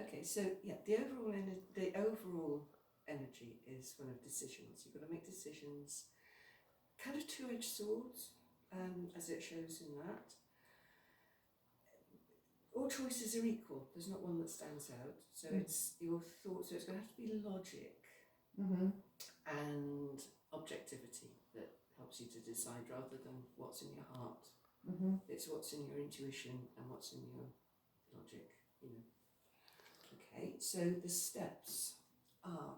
Okay, so yeah, the overall energy is one of decisions. You've got to make decisions, kind of two-edged swords, as it shows in that. All choices are equal. There's not one that stands out. So it's your thoughts. So it's going to have to be logic and objectivity that helps you to decide, rather than what's in your heart. It's what's in your intuition and what's in your logic. Okay, so the steps are,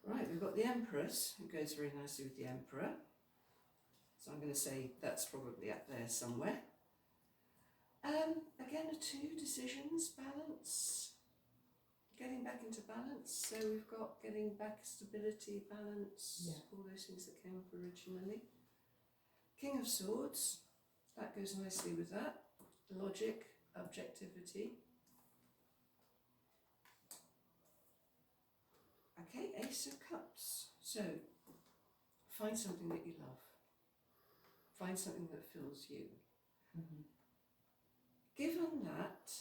right, we've got the Empress, who goes very nicely with the Emperor. So I'm going to say that's probably up there somewhere. Again, a 2, decisions, balance, getting back into balance. So we've got getting back stability, balance, all those things that came up originally. King of Swords, that goes nicely with that. Logic, objectivity. Okay, Ace of Cups. So find something that you love. Find something that fills you. Given that,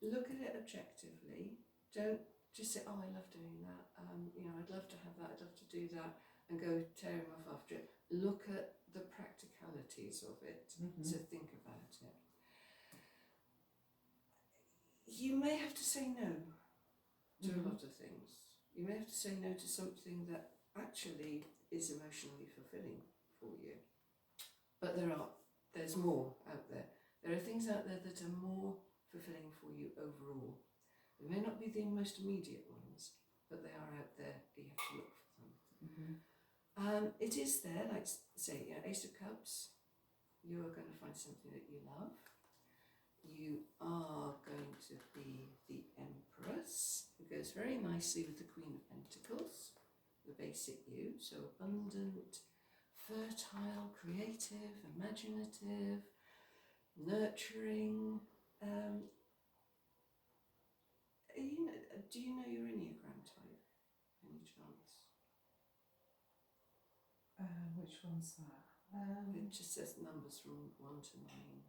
look at it objectively. Don't just say, oh, I love doing that. I'd love to have that, I'd love to do that, and go tearing off after it. Look at the practicalities of it. So think about it. You may have to say no to a lot of things. You may have to say no to something that actually is emotionally fulfilling for you. But there's more out there. There are things out there that are more fulfilling for you overall. They may not be the most immediate ones, but they are out there. You have to look for them. It is there, like say, Ace of Cups. You are going to find something that you love. You are going to be the Empress, who goes very nicely with the Queen of Pentacles, the basic you. So abundant, fertile, creative, imaginative, nurturing. Do you know your Enneagram type? Any chance? Which one's that? It just says numbers from 1 to 9.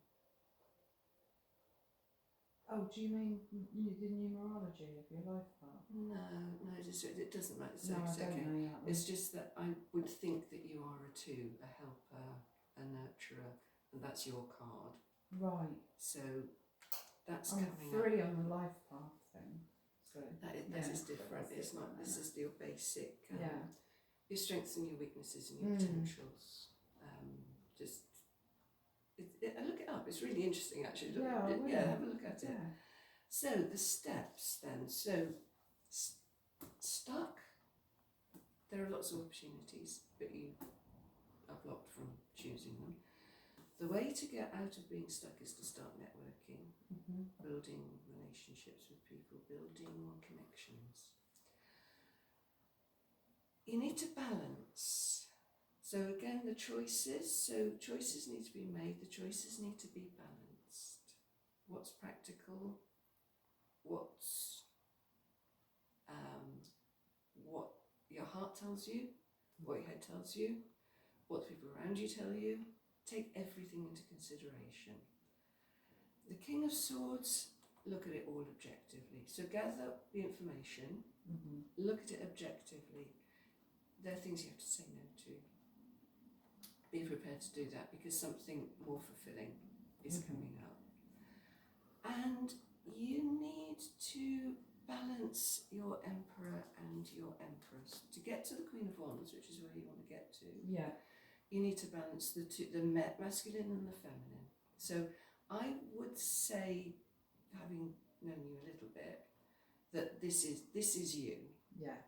Oh, do you mean the numerology of your life path? No, it doesn't matter. So No, it's I don't okay. know that. It's just that I would think that you are a 2, a helper, a nurturer, and that's your card. Right. So that's I'm coming 3 up. on the life path thing. So That is different. It's not. This is your basic. Your strengths and your weaknesses and your potentials. Look it up. It's really interesting, actually. Have a look at it. So the steps then. So stuck. There are lots of opportunities, but you are blocked from choosing them. The way to get out of being stuck is to start networking, building relationships with people, building more connections. You need to balance. So again, the choices. So choices need to be made. The choices need to be balanced. What's practical? What's what your heart tells you? What your head tells you? What the people around you tell you? Take everything into consideration. The King of Swords, look at it all objectively. So gather the information, look at it objectively. There are things you have to say no to. Be prepared to do that because something more fulfilling is coming up. And you need to balance your Emperor and your Empress. To get to the Queen of Wands, which is where you want to get to, you need to balance the two, the masculine and the feminine. So I would say, having known you a little bit, that this is you. Yeah.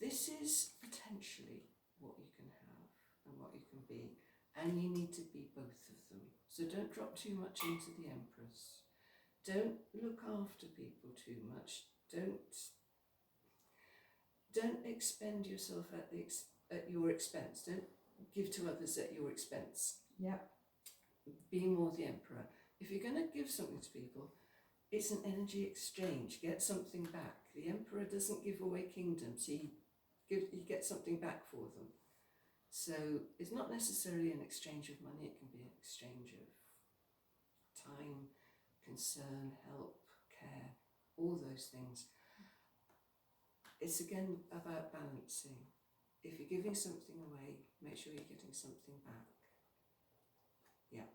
This is potentially what you can have and what you can be, and you need to be both of them. So don't drop too much into the Empress. Don't look after people too much. Don't expend yourself at your expense. Don't give to others at your expense. Yeah. Be more the Emperor. If you're going to give something to people, it's an energy exchange. Get something back. The Emperor doesn't give away kingdoms. He gets something back for them. So it's not necessarily an exchange of money. It can be an exchange of time, concern, help, care, all those things. It's again about balancing. If you're giving something away, make sure you're getting something back. Yeah.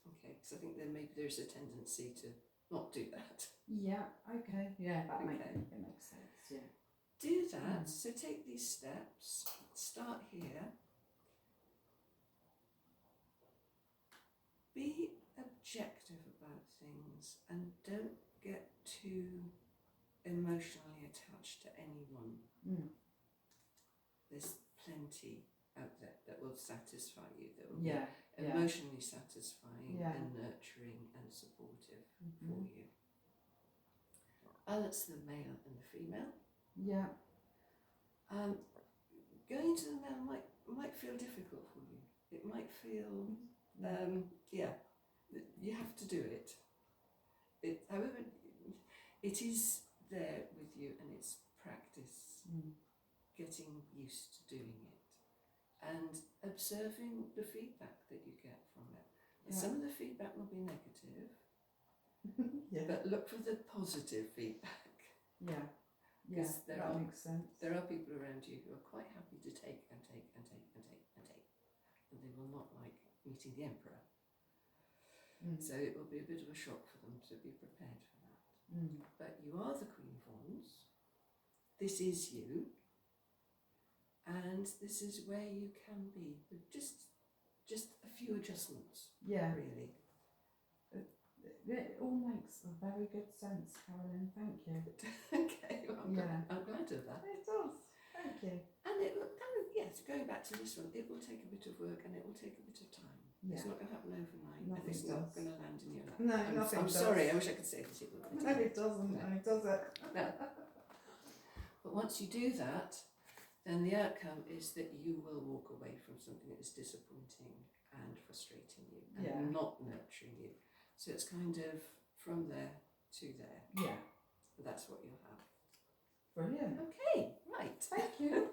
Okay, because I think there's a tendency to not do that. Yeah, okay. Yeah, that Okay. makes sense, yeah. Do that, so take these steps, start here. Be objective about things and don't get too emotionally attached to anyone. There's plenty out there that will satisfy you, that will be emotionally satisfying and nurturing and supportive for you. Balance the male and the female. Yeah. Going to the male might feel difficult for you. It might feel, you have to do it. However, it is there with you, and it's practice, getting used to doing it, and observing the feedback that you get from it. And some of the feedback will be negative, but look for the positive feedback. Yeah. Because that makes sense. There are people around you who are quite happy to take and take and take and take and take, and they will not like meeting the emperor. So it will be a bit of a shock for them, to be prepared for that. But you are the Queen of Wands. This is you, and this is where you can be. With just a few adjustments. Yeah. Really. It all makes a very good sense, Carolyn. Thank you. Okay, well, I'm glad of that. It does. Thank you. And yes, going back to this one, it will take a bit of work and it will take a bit of time. Yeah. It's not going to happen overnight. Nothing and it's does. not going to land in your lap. No, nothing I'm does. sorry, I wish I could say that it will. No, it doesn't. No, does it? No. But once you do that, then the outcome is that you will walk away from something that is disappointing and frustrating you and not nurturing you. So it's kind of from there to there. Yeah. That's what you'll have. Brilliant. Okay, right. Thank you.